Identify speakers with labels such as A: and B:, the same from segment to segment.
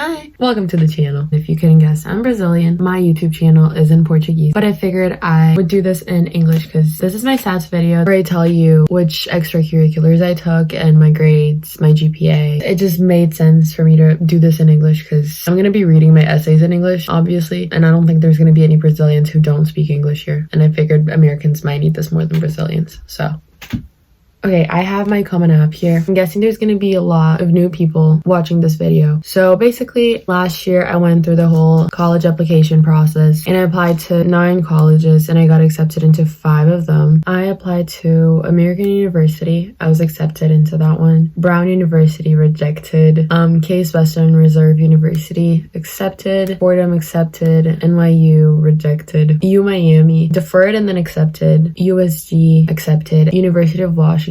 A: Hi, welcome to the channel. If you couldn't guess, I'm Brazilian. My YouTube channel is in Portuguese, but I figured I would do this in English because this is my stats video where I tell you which extracurriculars I took and my grades, my GPA. It just made sense for me to do this in English because I'm going to be reading my essays in English, obviously, and I don't think there's going to be any Brazilians who don't speak English here, and I figured Americans might need this more than Brazilians, so... Okay, I have my Common App here. I'm guessing there's going to be a lot of new people watching this video. So basically, last year I went through the whole college application process and I applied to 9 colleges and I got accepted into 5 of them. I applied to American University. I was accepted into that one. Brown University, rejected. Case Western Reserve University, accepted. Fordham, accepted. NYU, rejected. UMiami, deferred and then accepted. USD, accepted. University of Washington,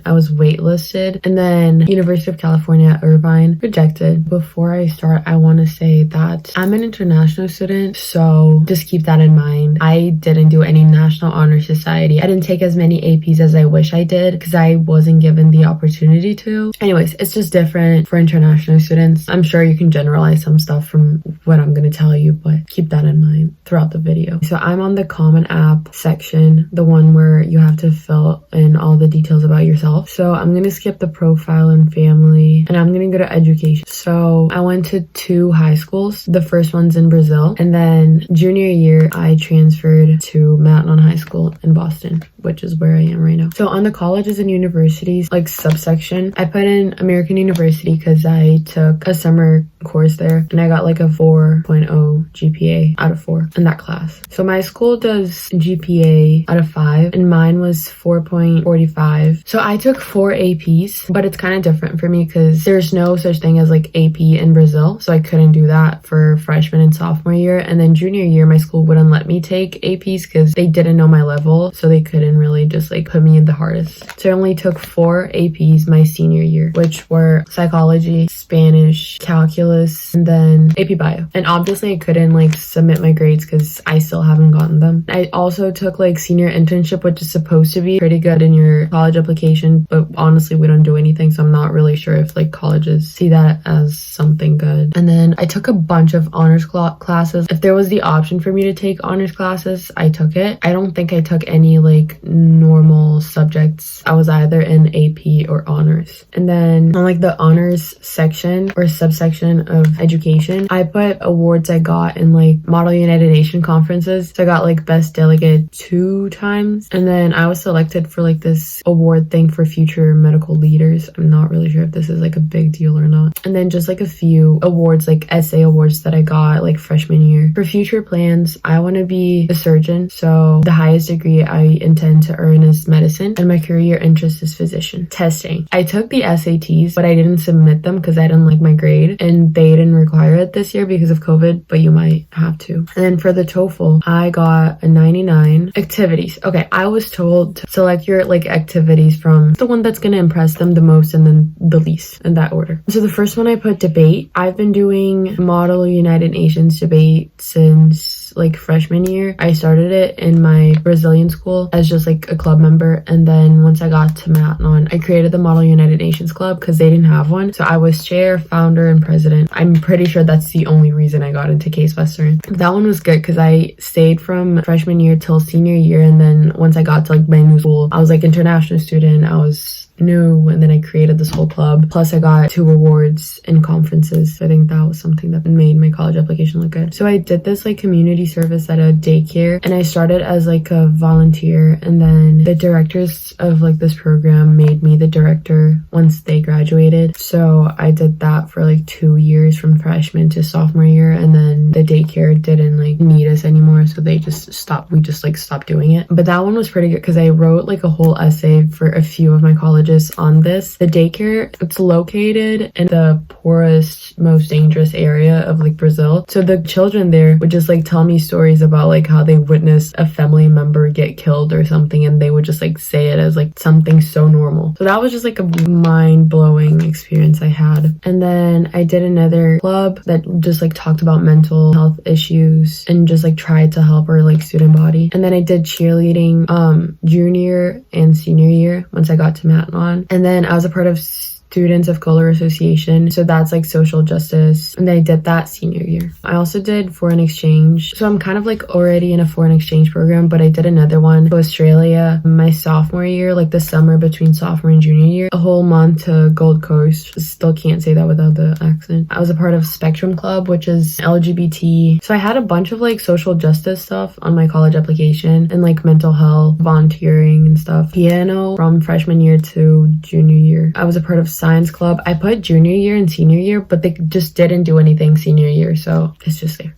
A: I was waitlisted, and then University of California, Irvine, rejected. Before I start, I want to say that I'm an international student, so just keep that in mind. I didn't do any National Honor Society. I didn't take as many APs as I wish I did because I wasn't given the opportunity to. Anyways, it's just different for international students. I'm sure you can generalize some stuff from what I'm going to tell you, but keep that in mind throughout the video. So I'm on the Common App section, the one where you have to fill in all the details about yourself. So I'm gonna skip the profile and family and I'm gonna go to education. So I went to 2 high schools. The first one's in Brazil, and then junior year I transferred to Matnon High School in Boston, which is where I am right now. So on the colleges and universities like subsection, I put in American University because I took a summer course there and I got like a 4.0 GPA out of 4 in that class. So my school does GPA out of 5 and mine was 4.45. So I took 4 APs, but it's kind of different for me because there's no such thing as like AP in Brazil. So I couldn't do that for freshman and sophomore year. And then junior year, my school wouldn't let me take APs because they didn't know my level. So they couldn't really just like put me in the hardest. So I only took 4 APs my senior year, which were psychology, Spanish, calculus, and then AP bio. And obviously I couldn't like submit my grades because I still haven't gotten them. I also took like senior internship, which is supposed to be pretty good in your college application, but honestly we don't do anything, so I'm not really sure if like colleges see that as something good. And then I took a bunch of honors classes. If there was the option for me to take honors classes, I took it. I don't think I took any like normal subjects. I was either in AP or honors. And then on like the honors section or subsection of education, I put awards I got in like Model United Nations conferences. So I got like best delegate 2 times, and then I was selected for like this award thing for future medical leaders. I'm not really sure if this is like a big deal or not. And then just like a few awards, like essay awards that I got like freshman year. For future plans, I want to be a surgeon, so the highest degree I intend to earn is medicine, and my career interest is physician. Testing, I took the SATs, but I didn't submit them because I didn't like my grade, and they didn't require it this year because of COVID, but you might have to. And then for the TOEFL, I got a 99. Activities, okay, I was told to select your like activities from the one that's going to impress them the most and then the least, in that order. So the first one I put debate. I've been doing Model United Nations debate since like freshman year. I started it in my Brazilian school as just like a club member, and then once I got to Matnon, I created the Model United Nations Club because they didn't have one. So I was chair, founder, and president. I'm pretty sure that's the only reason I got into Case Western. That one was good because I stayed from freshman year till senior year, and then once I got to like my new school, I was like international student, I was new, and then I created this whole club. Plus I got 2 awards in conferences. So I think that was something that made my college application look good. So I did this like community service at a daycare, and I started as like a volunteer, and then the directors of like this program made me the director once they graduated. So I did that for like 2 years from freshman to sophomore year, and then the daycare didn't like need us anymore, so they just stopped. We just like stopped doing it. But that one was pretty good because I wrote like a whole essay for a few of my colleges on this. The daycare, it's located in the poorest, most dangerous area of like Brazil. So the children there would just like tell me stories about like how they witnessed a family member get killed or something, and they would just like say it as like something so normal. So that was just like a mind-blowing experience I had. And then I did another club that just like talked about mental health issues and just like tried to help our like student body. And then I did cheerleading junior and senior year once I got to Matnon. And then I was a part of Students of Color Association. So that's like social justice. And I did that senior year. I also did foreign exchange. So I'm kind of like already in a foreign exchange program, but I did another one to Australia my sophomore year, like the summer between sophomore and junior year, a whole month to Gold Coast. Still can't say that without the accent. I was a part of Spectrum Club, which is LGBT. So I had a bunch of like social justice stuff on my college application and like mental health, volunteering and stuff. Piano from freshman year to junior year. I was a part of science club. I put junior year and senior year, but they just didn't do anything senior year, so it's just there.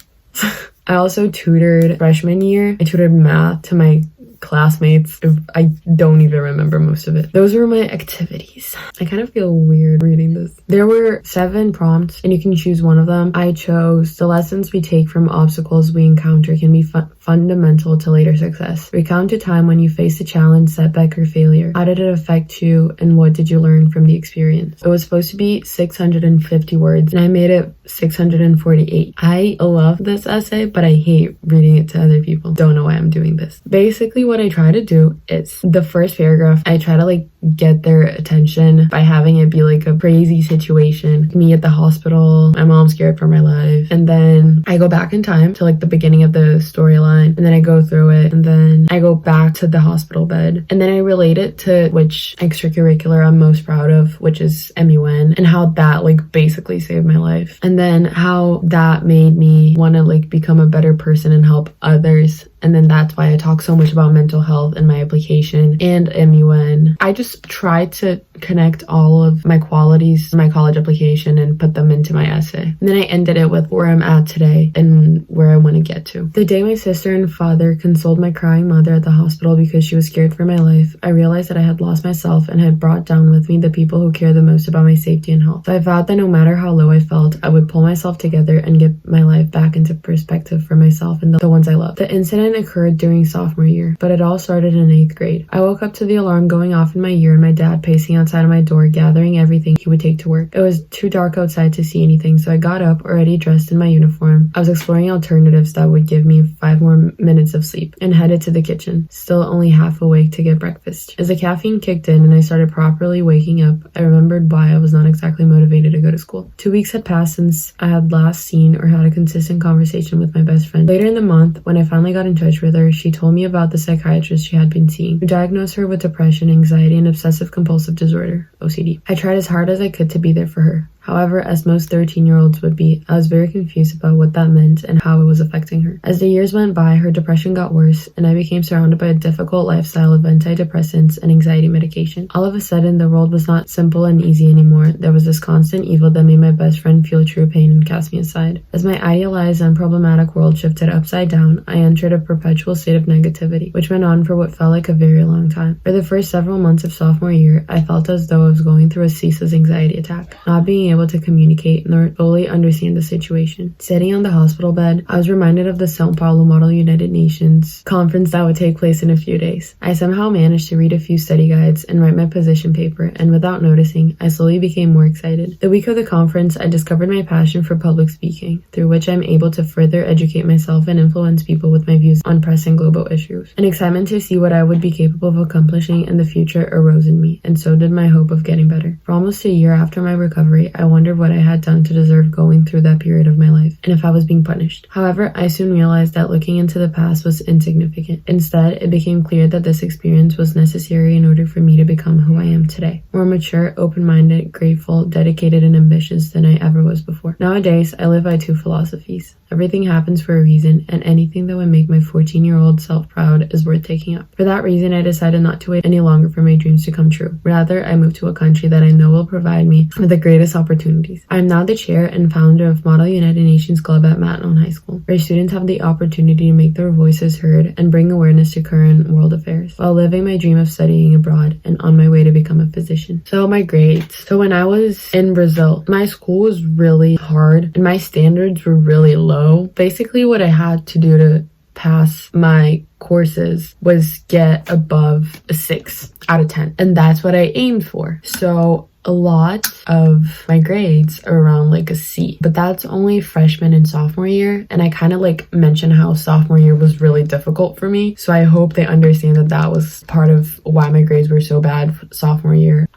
A: I also tutored freshman year. I tutored math to my classmates. I don't even remember most of it. Those were my activities. I kind of feel weird reading this. There were 7 prompts and you can choose one of them. I chose the lessons we take from obstacles we encounter can be fundamental to later success. Recount a time when you faced a challenge, setback, or failure. How did it affect you and what did you learn from the experience? It was supposed to be 650 words and I made it 648. I love this essay, but I hate reading it to other people. Don't know why I'm doing this. Basically, what I try to do is the first paragraph, I try to like get their attention by having it be like a crazy situation. Me at the hospital, my mom scared for my life. And then I go back in time to like the beginning of the storyline. And then I go through it. And then I go back to the hospital bed. And then I relate it to which extracurricular I'm most proud of, which is MUN. And how that like basically saved my life. And then how that made me want to like become a better person and help others. And then that's why I talk so much about mental health in my application and MUN. I just try to connect all of my qualities in my college application and put them into my essay. And then I ended it with where I'm at today and where I want to get to. The day my sister and father consoled my crying mother at the hospital because she was scared for my life, I realized that I had lost myself and had brought down with me the people who care the most about my safety and health. So I vowed that no matter how low I felt, I would pull myself together and get my life back into perspective for myself and the ones I love. The incident occurred during sophomore year, but it all started in 8th grade. I woke up to the alarm going off in my ear and my dad pacing outside of my door, gathering everything he would take to work. It was too dark outside to see anything, so I got up, already dressed in my uniform. I was exploring alternatives that would give me 5 more minutes of sleep and headed to the kitchen, still only half awake to get breakfast. As the caffeine kicked in and I started properly waking up, I remembered why I was not exactly motivated to go to school. 2 weeks had passed since I had last seen or had a consistent conversation with my best friend. Later in the month, when I finally got in touch with her, she told me about the psychiatrist she had been seeing, who diagnosed her with depression, anxiety, and obsessive compulsive disorder, OCD. I tried as hard as I could to be there for her. However, as most 13-year-olds would be, I was very confused about what that meant and how it was affecting her. As the years went by, her depression got worse, and I became surrounded by a difficult lifestyle of antidepressants and anxiety medication. All of a sudden, the world was not simple and easy anymore. There was this constant evil that made my best friend feel true pain and cast me aside. As my idealized and problematic world shifted upside down, I entered a perpetual state of negativity, which went on for what felt like a very long time. For the first several months of sophomore year, I felt as though I was going through a ceaseless anxiety attack, not being able to communicate nor fully understand the situation. Sitting on the hospital bed, I was reminded of the São Paulo Model United Nations conference that would take place in a few days. I somehow managed to read a few study guides and write my position paper, and without noticing, I slowly became more excited. The week of the conference, I discovered my passion for public speaking, through which I'm able to further educate myself and influence people with my views on pressing global issues. An excitement to see what I would be capable of accomplishing in the future arose in me, and so did my hope of getting better. For almost a year after my recovery, I wondered what I had done to deserve going through that period of my life, and if I was being punished. However, I soon realized that looking into the past was insignificant. Instead, it became clear that this experience was necessary in order for me to become who I am today. More mature, open-minded, grateful, dedicated, and ambitious than I ever was before. Nowadays, I live by 2 philosophies. Everything happens for a reason, and anything that would make my 14-year-old self proud is worth taking up. For that reason, I decided not to wait any longer for my dreams to come true. Rather, I moved to a country that I know will provide me with the greatest opportunities. I am now the chair and founder of Model United Nations Club at Matnon High School, where students have the opportunity to make their voices heard and bring awareness to current world affairs, while living my dream of studying abroad and on my way to become a physician. So my grades. So when I was in Brazil, my school was really hard and my standards were really low. Basically, what I had to do to pass my courses was get above a 6 out of 10. And that's what I aimed for. So a lot of my grades are around like a C, but that's only freshman and sophomore year. And I kind of like mentioned how sophomore year was really difficult for me. So I hope they understand that that was part of why my grades were so bad for sophomore year.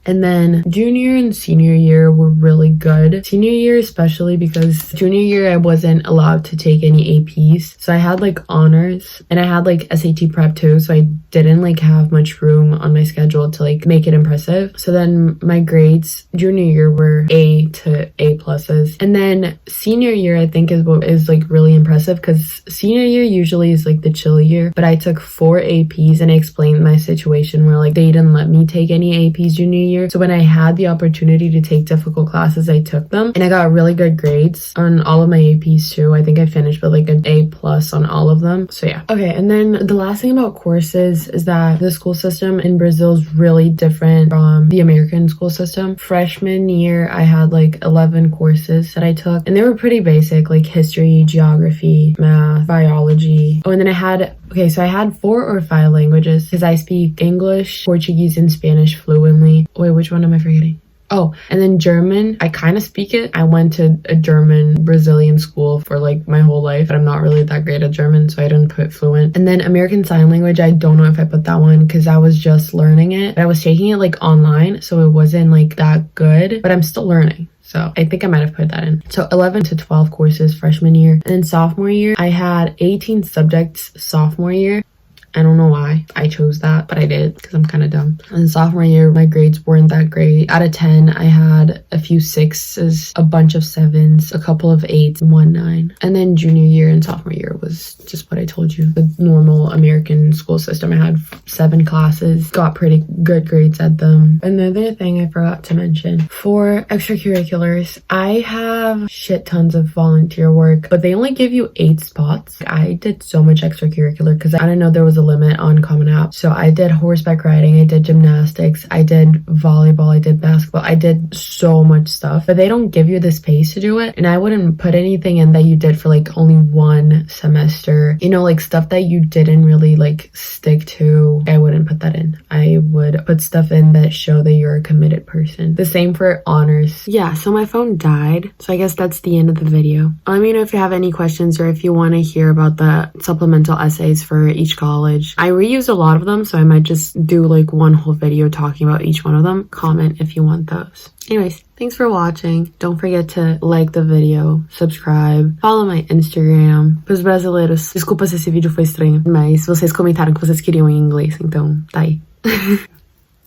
A: And then junior and senior year were really good. Senior year especially because junior year I wasn't allowed to take any APs. So I had like honors and I had like SAT prep too. So I didn't like have much room on my schedule to like make it impressive. So then my grades junior year were A to A pluses. And then senior year I think is what is like really impressive because senior year usually is like the chill year. But I took 4 APs and I explained my situation where like they didn't let me take any APs junior year. So when I had the opportunity to take difficult classes, I took them and I got really good grades on all of my APs too. I think I finished with like an A plus on all of them. So yeah. Okay, and then the last thing about courses is that the school system in Brazil is really different from the American school system. Freshman year, I had like 11 courses that I took and they were pretty basic, like history, geography, math, biology. Oh, and then I had 4 or 5 languages because I speak English, Portuguese, and Spanish fluently. Wait, which one am I forgetting? Oh, and then German, I kind of speak it. I went to a German Brazilian school for like my whole life, but I'm not really that great at German, so I didn't put fluent. And then American Sign Language, I don't know if I put that one because I was just learning it. But I was taking it like online, so it wasn't like that good, but I'm still learning. So I think I might have put that in. So 11 to 12 courses freshman year. And then sophomore year, I had 18 subjects sophomore year. I don't know why I chose that, but I did because I'm kind of dumb. And sophomore year, my grades weren't that great. Out of 10, I had a few 6s, a bunch of 7s, a couple of 8s, 1 9. And then junior year and sophomore year was just what I told you. The normal American school system. I had 7 classes, got pretty good grades at them. Another thing I forgot to mention, for extracurriculars, I have shit tons of volunteer work, but they only give you 8 spots. I did so much extracurricular because I didn't know there was a limit on Common App. So I did horseback riding, I did gymnastics, I did volleyball, I did basketball, I did so much stuff, but they don't give you the space to do it. And I wouldn't put anything in that you did for like only 1 semester, you know, like stuff that you didn't really like stick to. I wouldn't put that in. I would put stuff in that show that you're a committed person. The same for honors. Yeah, so my phone died, so I guess that's the end of the video. Let me know if you have any questions or if you want to hear about the supplemental essays for each college. I reused a lot of them, so I might just do like one whole video talking about each one of them. Comment if you want those. Anyways, thanks for watching. Don't forget to like the video, subscribe, follow my Instagram. Para os brasileiros, desculpa se esse vídeo foi estranho, mas vocês comentaram que vocês queriam em inglês, então tá aí.